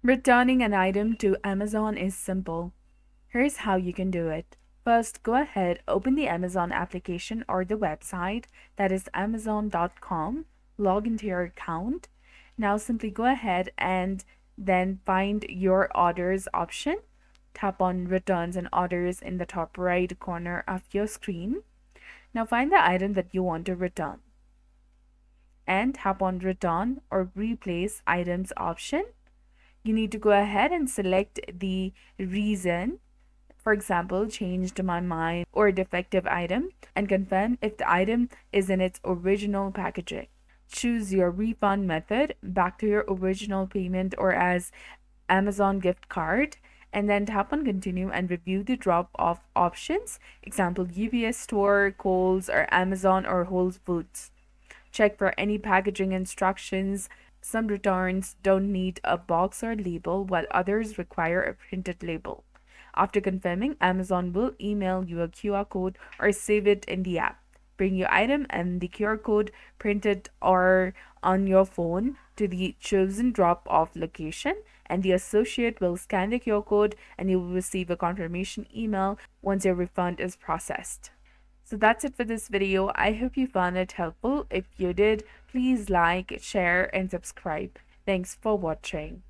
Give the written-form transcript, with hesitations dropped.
Returning an item to Amazon is simple. Here's how you can do it. First, go ahead, open the Amazon application or the website, that is amazon.com, log into your account. Now simply go ahead and then find your orders option. Tap on returns and orders in the top right corner of your screen. Now find the item that you want to return and tap on return or replace items option. You need to go ahead and select the reason, for example, changed my mind or defective item, and confirm if the item is in its original packaging. Choose your refund method, back to your original payment or as Amazon gift card, and then tap on continue and review the drop off options, example UPS store, Kohl's or Amazon or Whole Foods. Check for any packaging instructions. Some returns don't need a box or label, while others require a printed label. After confirming, Amazon will email you a QR code or save it in the app. Bring your item and the QR code printed or on your phone to the chosen drop-off location, and the associate will scan the QR code and you will receive a confirmation email once your refund is processed. So that's it for this video. I hope you found it helpful. If you did, please like, share, and subscribe. Thanks for watching.